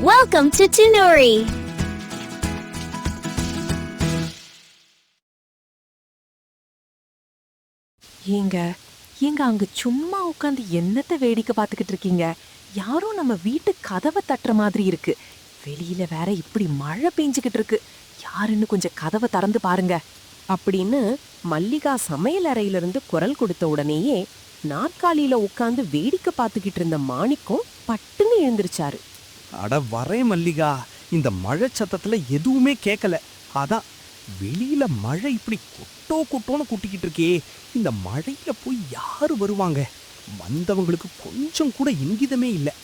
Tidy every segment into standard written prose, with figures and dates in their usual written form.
Welcome to Tunuri. ஏங்க ஏங்க அங்க சும்மா உட்காந்து என்னத்த வேடிக்கை பார்த்துக்கிட்டு இருக்கீங்க? யாரும் நம்ம வீட்டு கதவை தட்டுற மாதிரி இருக்கு. வெளியில வேற இப்படி மழை பெஞ்சுக்கிட்டு இருக்கு. யாருன்னு கொஞ்சம் கதவை திறந்து பாருங்க அப்படின்னு மல்லிகா சமையல் அறையிலிருந்து குரல் கொடுத்த உடனேயே நாற்காலியில உட்காந்து வேடிக்கை பார்த்துக்கிட்டு இருந்த மாணிக்கம் பட்டுன்னு எழுந்திருச்சாரு. அட வரேன் மல்லிகா, இந்த மழை சத்தத்துல எதுவுமே கேட்கல. அதான் வெளியில மழை இப்படி கொட்டோன்னு கொட்டிக்கிட்டு இருக்கே, இந்த மழையில போய் யாரு வருவாங்க? வந்தவங்களுக்கு கொஞ்சம் கூட இங்கிதமே இல்லை.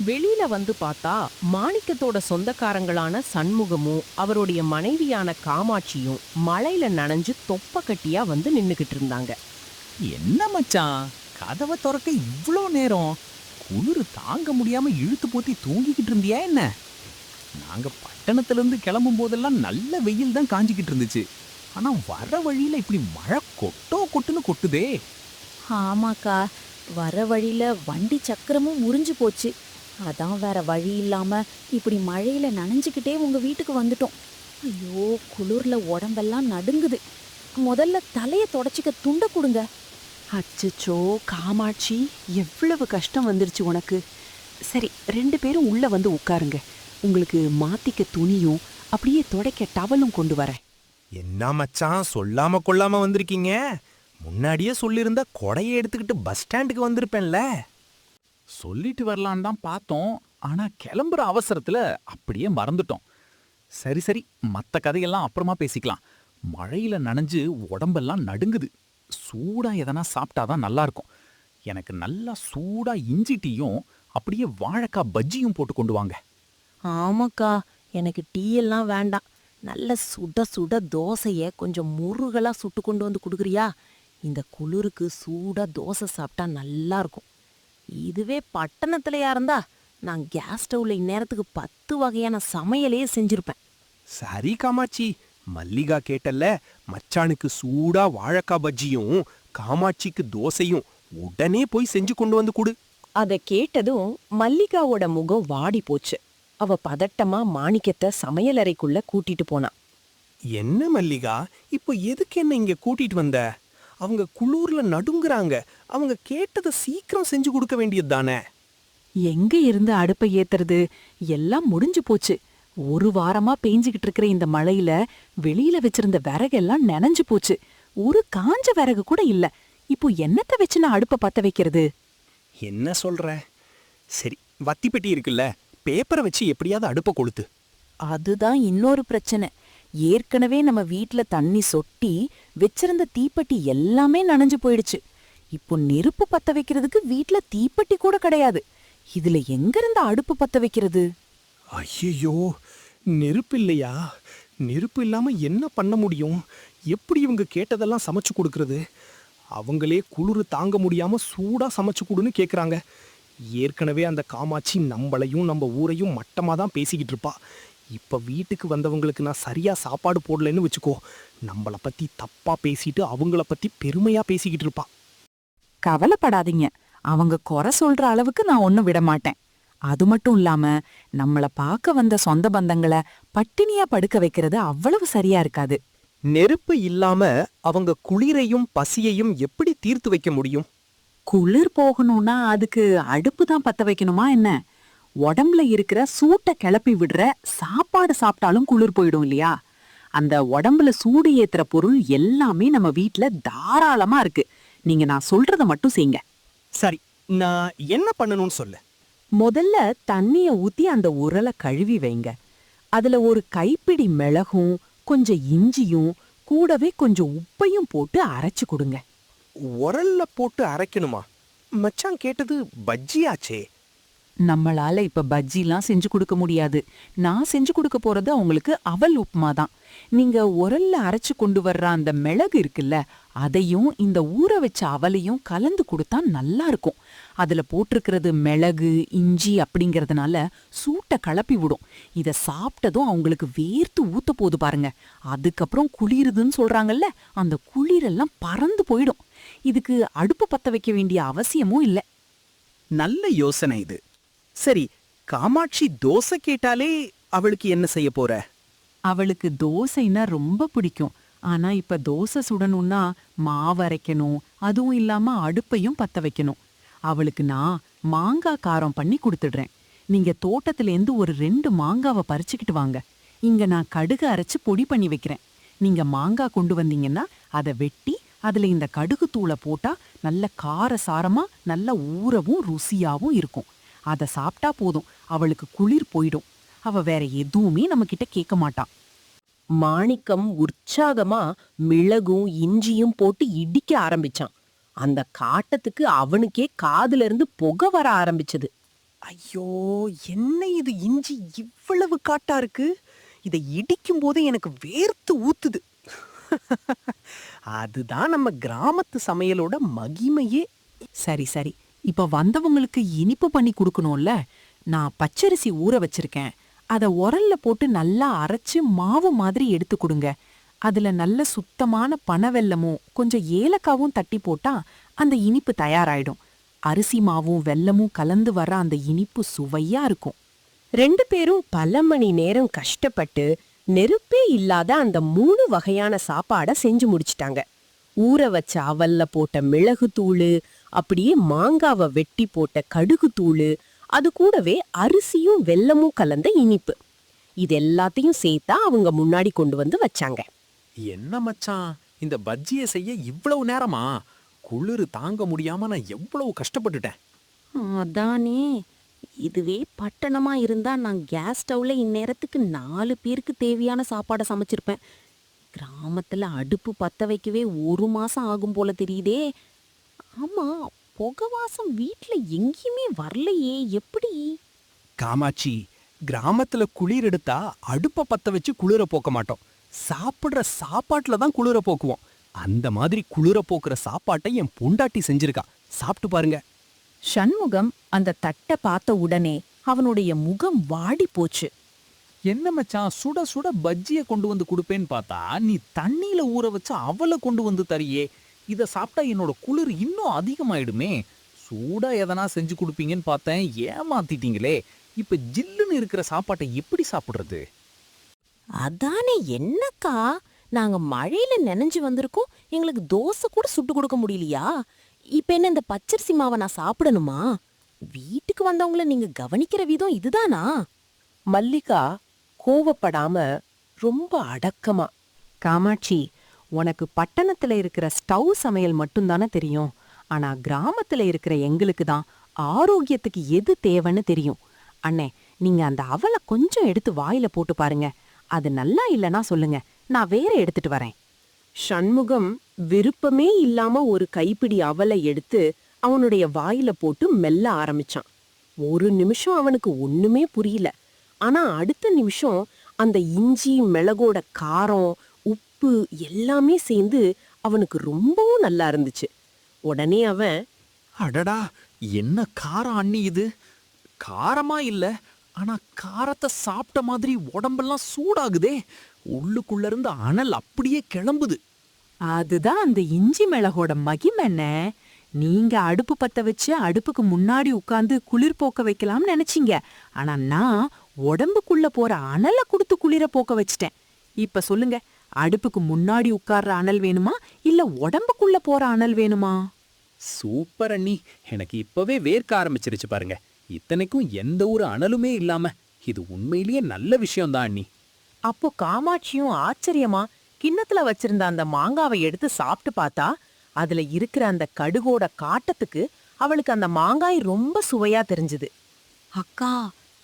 வெளியில வந்து பார்த்தா மாணிக்கத்தோட சொந்தக்காரங்களான சண்முகமும் அவருடைய மனைவியான காமாட்சியும் மழையில நனைஞ்சு தொப்ப கட்டியா வந்து நின்னுகிட்டு இருந்தாங்க. என்ன மச்சான், கதவை திறக்க இவ்வளோ நேரம்? குளிர் தாங்க முடியாம இழுத்து போத்தி தூங்கிக்கிட்டு இருந்தியா என்ன? நாங்க பட்டணத்திலிருந்து கிளம்பும் போதெல்லாம் நல்ல வெயில் தான் காஞ்சிக்கிட்டு இருந்துச்சு. ஆனா வர வழியில இப்படி மழை கொட்டுன்னு கொட்டுதே. ஆமாக்கா, வர வழியில வண்டி சக்கரமும் முறிஞ்சு போச்சு. அதான் வேற வழி இல்லாம இப்படி மழையில நனைஞ்சுக்கிட்டே உங்க வீட்டுக்கு வந்துட்டோம். ஐயோ, குளிர்ல உடம்பெல்லாம் நடுங்குது. முதல்ல தலைய தொடச்சிக்க துண்டை கொடுங்க. அச்சச்சோ காமாட்சி, எவ்வளவு கஷ்டம் வந்துருச்சு உனக்கு. சரி, 2 பேரும் உள்ள வந்து உட்காருங்க. உங்களுக்கு மாத்திக்க துணியும் அப்படியே துடைக்க டவலும் கொண்டு வரேன். என்ன மச்சான், சொல்லாம கொள்ளாம வந்திருக்கீங்க? முன்னாடியே சொல்லியிருந்தா கொடையை எடுத்துக்கிட்டு பஸ் ஸ்டாண்டுக்கு வந்திருப்பேன்ல. சொல்லிட்டு வரலான்னு தான் பார்த்தோம். ஆனா கிளம்புற அவசரத்துல அப்படியே மறந்துட்டோம். சரி சரி, மற்ற கதையெல்லாம் அப்புறமா பேசிக்கலாம். மழையில நனைஞ்சு உடம்பெல்லாம் நடுங்குது. சூடா எதனா சாப்பிட்டாதான் நல்லா இருக்கும். எனக்கு நல்லா சூடா இஞ்சி டீயும் அப்படியே வாழைக்காய் பஜ்ஜியும் போட்டு கொண்டு வாங்க. ஆமாக்கா, எனக்கு டீ எல்லாம் வேண்டாம். நல்ல சுட சுட தோசைய கொஞ்சம் முருகலா சுட்டு கொண்டு வந்து கொடுக்குறியா? இந்த குளிருக்கு சூடா தோசை சாப்பிட்டா நல்லா இருக்கும். இதுவே பட்டணத்துலயா இருந்தா நான் கேஸ் ஸ்டவ்ல இந்நேரத்துக்கு 10 வகையான சமையலையே செஞ்சிருப்பேன். சரி காமாட்சி, மல்லிகா கேட்டல்ல, மச்சானுக்கு சூடா வாழைக்காய் பஜ்ஜியும் காமாட்சிக்கு தோசையும் உடனே போய் செஞ்சு கொண்டு வந்து கொடு. அத கேட்டதும் மல்லிகாவோட முகம் வாடி போச்சு. அவ பதட்டமா மாணிக்கத்தை சமையலறைக்குள்ள கூட்டிட்டு போனா. என்ன மல்லிகா, இப்போ எதுக்கு என்ன இங்க கூட்டிட்டு வந்த? அவங்க குளூர்ல நடுங்குறாங்க. அவங்க கேட்டதை சீக்கிரம் செஞ்சு கொடுக்க வேண்டியது தானே? எங்க இருந்து அடுப்பை ஏத்துறது? எல்லாம் முடிஞ்சு போச்சு. 1 வாரமா பேஞ்சுகிட்டு இருக்கிற இந்த மழையில வெளியில வச்சிருந்த விறகெல்லாம் நனைஞ்சு போச்சு. ஒரு காஞ்ச விறகு கூட இல்ல. இப்போ என்னத்த வச்சு நான் அடுப்பை பத்த வைக்கிறது? என்ன சொல்ற? சரி, வத்தி பெட்டி இருக்குல்ல, பேப்பரை வச்சு எப்படியாவது அடுப்பை கொளுத்து. அதுதான் இன்னொரு பிரச்சனை. ஏற்கனவே நம்ம வீட்ல தண்ணி சொட்டி வச்சிருந்த தீப்பெட்டி எல்லாமே நனைஞ்சு போயிடுச்சு. இப்போ நெருப்பு பத்த வைக்கிறதுக்கு வீட்ல தீப்பெட்டி கூட கிடையாது. இதுல எங்க இருந்து அடுப்பு பத்த வைக்கிறது? ஐயோ, நெருப்பு இல்லையா? நெருப்பு இல்லாம என்ன பண்ண முடியும்? எப்படி இவங்க கேட்டதெல்லாம் சமைச்சு கொடுக்கறது? அவங்களே குளிர் தாங்க முடியாம சூடா சமைச்சு கொடுன்னு கேக்குறாங்க. ஏற்கனவே அந்த காமாட்சி நம்மளையும் நம்ம ஊரையும் மட்டமா தான் பேசிக்கிட்டு இருப்பா. இப்ப வீட்டுக்கு வந்தவங்களுக்கு நான் சரியா சாப்பாடு போடலன்னு வச்சுக்கோ, நம்மள பத்தி தப்பா பேசிட்டு அவங்கள பத்தி பெருமையா பேசிக்கிட்டு இருப்பா. கவலைப்படாதீங்க, அவங்க குறை சொல்ற அளவுக்கு நான் ஒன்னும் விட மாட்டேன். அது மட்டும் இல்லாம நம்மள பார்க்க வந்த சொந்த பந்தங்களை பட்டினியா படுக்க வைக்கிறது அவ்வளவு சரியா இருக்காது. நெருப்பு இல்லாம அவங்க குளிரையும் பசியையும் எப்படி தீர்த்து வைக்க முடியும்? குளிர் போகணும்னா அதுக்கு அடுப்பு தான் பத்த வைக்கணுமா என்ன? உடம்புல இருக்கிற சூட்டை கிளப்பி விடுற சாப்பாடு சாப்பிட்டாலும் குளிர் போயிடும் இல்லையா? அந்த உடம்புல சூடு ஏத்துற பொருள் எல்லாமே நம்ம வீட்ல தாராளமா இருக்கு. நீங்க நான் சொல்றத மட்டும் செய்யுங்க. சரி, நான் என்ன பண்ணணும்னு சொல்லு. முதல்ல தண்ணிய ஊத்தி அந்த உரலை கழுவி வைங்க. அதுல ஒரு கைப்பிடி மிளகும் கொஞ்சம் இஞ்சியும் கூடவே கொஞ்சம் உப்பையும் போட்டு அரைச்சு கொடுங்க. உரல்ல போட்டு அரைக்கணுமா? மச்சான் கேட்டது பஜ்ஜியாச்சே. நம்மளால இப்ப பஜ்ஜிலாம் செஞ்சு கொடுக்க முடியாது. நான் செஞ்சு கொடுக்க போறது அவங்களுக்கு அவல் உப்புமா தான். நீங்க உரல்ல அரைச்சு கொண்டு வர்ற அந்த மிளகு இருக்குல்ல, அதையும் இந்த ஊற வச்ச அவலையும் கலந்து கொடுத்தா நல்லா இருக்கும். அதுல போட்டிருக்கிறது மிளகு இஞ்சி அப்படிங்கறதுனால சூட்டை கிளப்பி விடும். இத சாப்பிட்டதும் அவங்களுக்கு வேர்த்து ஊத்த போது பாருங்க. அதுக்கப்புறம் குளிருதுன்னு சொல்றாங்கல்ல, அந்த குளிரெல்லாம் பறந்து போயிடும். இதுக்கு அடுப்பு பத்த வைக்க வேண்டிய அவசியமும் இல்லை. நல்ல யோசனை இது. சரி, காமாட்சி தோசை கேட்டாலே அவளுக்கு என்ன செய்ய போற? அவளுக்கு தோசைன்னா ரொம்ப பிடிக்கும். ஆனா இப்ப தோசை சுடணும்னா மாவு அரைக்கணும், அதுவும் இல்லாம அடுப்பையும் பத்த வைக்கணும். அவளுக்கு நான் மாங்காய் காரம் பண்ணி கொடுத்துடுறேன். நீங்க தோட்டத்திலேருந்து ஒரு 2 மாங்காவை பறிச்சுக்கிட்டு வாங்க. இங்க நான் கடுகு அரைச்சு பொடி பண்ணி வைக்கிறேன். நீங்க மாங்காய் கொண்டு வந்தீங்கன்னா அதை வெட்டி அதுல இந்த கடுகு தூளை போட்டா நல்ல காரசாரமா நல்ல ஊறவும் ருசியாவும் இருக்கும். அதை சாப்பிட்டா போதும், அவளுக்கு குளிர் போயிடும். அவ வேற எதுவுமே நம்ம கிட்ட கேட்க மாட்டா. மாணிக்கம் உற்சாகமா மிளகும் இஞ்சியும் போட்டு இடிக்க ஆரம்பிச்சான். அந்த காட்டத்துக்கு அவனுக்கே காதுல இருந்து புகை வர ஆரம்பிச்சது. ஐயோ, என்ன இது இஞ்சி இவ்வளவு காட்டா இருக்கு? இதை இடிக்கும் போதே எனக்கு வேர்த்து ஊத்துது. அதுதான் நம்ம கிராமத்து சமையலோட மகிமையே. சரி சரி, இப்ப வந்தவங்களுக்கு இனிப்பு பண்ணி கொடுக்கணும்ல. நான் பச்சரிசி ஊற வச்சிருக்கேன். அத உரல்ல போட்டு நல்லா அரைச்சு மாவு மாதிரி எடுத்து கொடுங்க. அதுல நல்ல சுத்தமான பனவெல்லமும் கொஞ்சம் ஏலக்காவும் தட்டி போட்டா அந்த இனிப்பு தயாராயிடும். அரிசி மாவும் வெல்லமும் கலந்து வர அந்த இனிப்பு சுவையா இருக்கும். 2 பேரும் பல மணி நேரம் கஷ்டப்பட்டு நெருப்பே இல்லாத அந்த 3 வகையான சாப்பாட செஞ்சு முடிச்சிட்டாங்க. ஊற வச்ச அவல்ல போட்ட மிளகு தூளு, அப்படியே மாங்காவை வெட்டி போட்ட கடுகு தூளு, அது கூடவே அரிசியும் வெல்லமும் கலந்த இனிப்பு. இது எல்லாத்தையும் சேர்த்தா அவங்க முன்னாடி கொண்டு வந்து வச்சாங்க. என்ன மச்சான், இந்த பஜ்ஜியை செய்ய இவ்வளவு நேரமா? குளிர் தாங்க முடியாம நான் எவ்வளவு கஷ்டப்பட்டுட்டேன். அதானே, இதுவே பட்டணமா இருந்தா நான் கேஸ் ஸ்டவ்ல இந்நேரத்துக்கு 4 பேருக்கு தேவையான சாப்பாடை சமைச்சிருப்பேன். கிராமத்துல அடுப்பு பத்த வைக்கவே 1 மாசம் ஆகும் போல தெரியுதே. ஆமா, புகை வாசம் வீட்ல எங்கேயுமே வரலையே, எப்படி? காமாட்சி, கிராமத்துல குளிர் எடுத்தா அடுப்பை பத்த வச்சு குளிர போக்க மாட்டோம். சாப்பிடுற சாப்பாட்டுல தான் குளிர போக்குவோம். அந்த மாதிரி குளிர போக்குற சாப்பாட்டை என் பொண்டாட்டி செஞ்சிருக்கா. சாப்பிட்டு பாருங்க. சண்முகம் அந்த தட்டை பார்த்த உடனே அவனுடைய முகம் வாடி போச்சு. என்ன மச்சான், சுட சுட பஜ்ஜியை கொண்டு வந்து கொடுப்பேன்னு பார்த்தா நீ தண்ணியில ஊற வச்சு அவலை கொண்டு வந்து தரியே. இதை சாப்பிட்டா என்னோட குளிர் இன்னும் அதிகமாயிடுமே. சூடா எதனா செஞ்சு கொடுப்பீங்கன்னு பார்த்தேன், ஏமாத்திட்டீங்களே. இப்ப ஜில்லுன்னு இருக்கிற சாப்பாட்டை எப்படி சாப்பிடுறது? அதானே, என்னக்கா, நாங்க மழையில நனைஞ்சு வந்திருக்கோம், எங்களுக்கு தோசை கூட சுட்டு கொடுக்க முடியலையா? இப்ப என்ன இந்த பச்சரிசி மாவை நான் சாப்பிடணுமா? வீட்டுக்கு வந்தவங்கள நீங்க கவனிக்கிற விதம் இதுதானா? மல்லிகா கோவப்படாம ரொம்ப அடக்கமா, காமாட்சி, உனக்கு பட்டணத்துல இருக்கிற ஸ்டவ் சமையல் மட்டும்தானே தெரியும். ஆனா கிராமத்துல இருக்கிற எங்களுக்கு தான் ஆரோக்கியத்துக்கு எது தேவைன்னு தெரியும். அண்ணே, நீங்க அந்த அவலை கொஞ்சம் எடுத்து வாயில போட்டு பாருங்க. அது நல்லா இல்லைன்னா சொல்லுங்க, நான் வேற எடுத்துட்டு வரேன். சண்முகம் விருப்பமே இல்லாம ஒரு கைப்பிடி அவலை எடுத்து அவனுடைய வாயில போட்டு மெல்ல ஆரம்பிச்சான். ஒரு நிமிஷம் அவனுக்கு ஒண்ணுமே புரியல. ஆனா அடுத்த நிமிஷம் அந்த இஞ்சி மிளகோட காரம் உப்பு எல்லாமே சேர்ந்து அவனுக்கு ரொம்பவும் நல்லா இருந்துச்சு. உடனே அவன், அடடா, என்ன காரம் அண்ணி இது! காரமா இல்ல, ஆனா காரத்தை சாப்பிட்ட மாதிரி உடம்பெல்லாம் சூடாகுதே. உள்ளுக்குள்ள இருந்து அனல் அப்படியே கிளம்புது. அதுதான் அந்த இஞ்சி மிளகோட மகிமென்ன. நீங்க அடுப்பு பத்த வச்சு அடுப்புக்கு முன்னாடி உட்கார்ந்து குளிர் போக்க வைக்கலாம்னு நினைச்சீங்க. ஆனா நான் உடம்புக்குள்ள போற அனலை கொடுத்து குளிர போக்க வச்சிட்டேன். இப்ப சொல்லுங்க, அடுப்புக்கு முன்னாடி உட்கார்ற அனல் வேணுமா இல்ல உடம்புக்குள்ள போற அனல் வேணுமா? சூப்பர் அண்ணி, எனக்கு இப்பவே வேர்க்க ஆரம்பிச்சிருச்சு பாருங்க. இத்தனைக்கும் எந்த ஒரு அனலுமே இல்லாம இது உண்மையிலேயே நல்ல விஷயம்தான் அண்ணி. அப்போ காமாட்சியும் ஆச்சரியமா கிண்ணத்துல வச்சிருந்த அந்த மாங்காவை எடுத்து சாப்பிட்டு பார்த்தா, அதுல இருக்கிற அந்த கடுகோட காட்டத்துக்கு அவளுக்கு அந்த மாங்காய் ரொம்ப சுவையா தெரிஞ்சுது. அக்கா,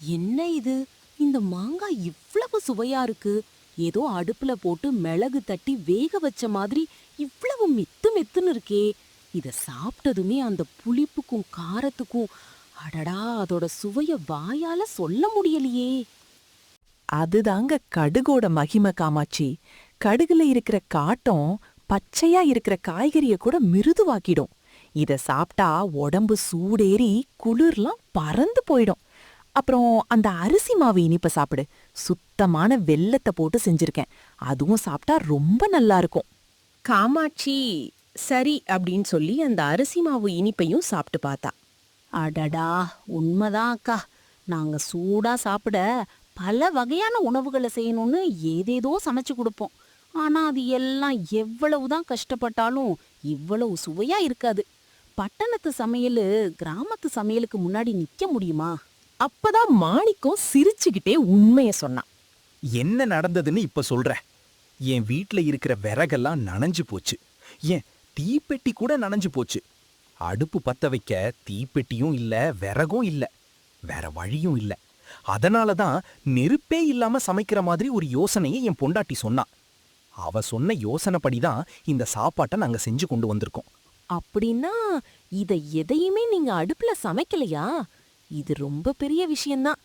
என்ன இது? இந்த மாங்காய் இவ்வளவு சுவையா இருக்கு. ஏதோ அடுப்புல போட்டு மிளகு தட்டி வேக வச்ச மாதிரி இவ்வளவு மெத்து மெத்துன்னு இருக்கே. இத சாப்பிட்டதுமே அந்த புளிப்புக்கும் காரத்துக்கும், அடடா, அதோட சுவைய வாயால சொல்ல முடியலையே. அதுதாங்க கடுகோட மகிமை காமாட்சி. கடுகுல இருக்கிற காட்டம் பச்சையா இருக்கிற காய்கறிய கூட மிருதுவாக்கிடும். இத சாப்பிட்டா உடம்பு சூடேறி குளிர்லாம் பறந்து போயிடும். அப்புறம் அந்த அரிசி மாவு இனிப்ப சாப்பிடு. சுத்தமான வெல்லத்தை போட்டு செஞ்சிருக்கேன். அதுவும் சாப்பிட்டா ரொம்ப நல்லா இருக்கும். காமாட்சி சரி அப்படின்னு சொல்லி அந்த அரிசி மாவு இனிப்பையும் சாப்பிட்டு பார்த்தா. அடடா, உண்மைதான் அக்கா. நாங்க சூடா சாப்பிட பல வகையான உணவுகளை செய்யணும்னு ஏதேதோ சமைச்சு கொடுப்போம். ஆனா அது எல்லாம் எவ்வளவுதான் கஷ்டப்பட்டாலும் இவ்வளவு சுவையா இருக்காது. பட்டணத்து சமையல் கிராமத்து சமையலுக்கு முன்னாடி நிக்க முடியுமா? அப்பதான் மாணிக்கம் சிரிச்சுக்கிட்டே உண்மைய சொன்னான். என்ன நடந்ததுன்னு இப்ப சொல்ற. என் வீட்ல இருக்கிற விறகெல்லாம் நனைஞ்சு போச்சு. ஏன் தீப்பெட்டி கூட நனைஞ்சு போச்சு. அடுப்பு பத்த வைக்க தீப்பெட்டியும் இல்ல, விறகும் இல்ல, வேற வழியும் இல்ல. அதனாலதான் நெருப்பே இல்லாம சமைக்கிற மாதிரி ஒரு யோசனையை என் பொண்டாட்டி சொன்னா. அவ சொன்ன யோசனைப்படிதான் இந்த சாப்பாட்டை நாங்க செஞ்சு கொண்டு வந்திருக்கோம். அப்படின்னா இத எதையுமே நீங்க அடுப்புல சமைக்கலையா? இது ரொம்ப பெரிய விஷயம்தான்.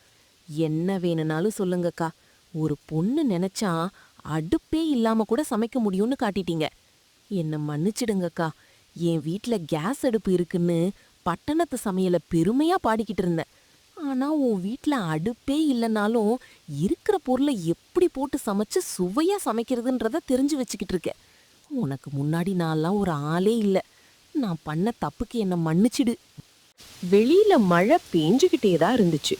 என்ன வேணும்னாலும் சொல்லுங்கக்கா. ஒரு பொண்ணு நினைச்சா அடுப்பே இல்லாம கூட சமைக்க முடியும்னு காட்டிட்டீங்க. என்ன மன்னிச்சிடுங்கக்கா. என் வீட்ல கேஸ் அடுப்பு இருக்குன்னு பட்டணத்து சமையல பெருமையா பாடிக்கிட்டு இருந்தேன். ஆனா உன் வீட்ல அடுப்பே இல்லைனாலும் இருக்கிற பொருளை எப்படி போட்டு சமைச்சு சுவையா சமைக்கிறதுன்றத தெரிஞ்சு வச்சுக்கிட்டு இருக்க. உனக்கு முன்னாடி நான்லாம் ஒரு ஆளே இல்லை. நான் பண்ண தப்புக்கு என்ன மன்னிச்சிடு. வெளியில மழை பெஞ்சுக்கிட்டே தான் இருந்துச்சு.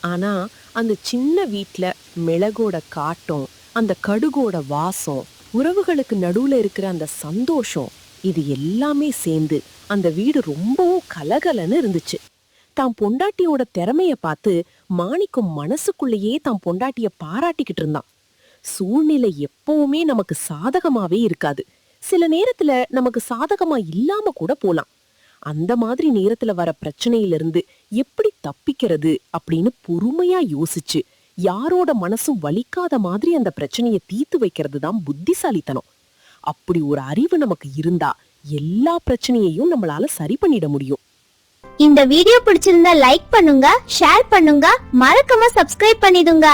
ஆனா அந்த சின்ன வீட்ல மிளகோட காட்டம், அந்த கடுகோட வாசம், உறவுகளுக்கு நடுவுல இருக்கிற அந்த சந்தோஷம், இது எல்லாமே சேர்ந்து அந்த வீடு ரொம்பவும் கலகலன்னு இருந்துச்சு. தான் பொண்டாட்டியோட திறமைய பார்த்து மாணிக்கம் மனசுக்குள்ளேயே தான் பொண்டாட்டிய பாராட்டிக்கிட்டு இருந்தான். சூழ்நிலை எப்பவுமே நமக்கு சாதகமாவே இருக்காது. சில நேரத்துல நமக்கு சாதகமா இல்லாம கூட போலாம். அந்த மாதிரி நேரத்துல வர பிரச்சனையிலிருந்து எப்படி தப்பிக்கிறது அப்படின்னு பொறுமையா யோசிச்சு யாரோட மனசும் வலிக்காத மாதிரி அந்த பிரச்சனையை தீர்த்து வைக்கிறது தான் புத்திசாலித்தனம். அப்படி ஒரு அறிவு நமக்கு இருந்தா எல்லா பிரச்சனையையும் நம்மளால சரி பண்ணிட முடியும். இந்த வீடியோ பிடிச்சிருந்தா லைக் பண்ணுங்க, ஷேர் பண்ணுங்க, மறக்காம சப்ஸ்கிரைப் பண்ணிடுங்க.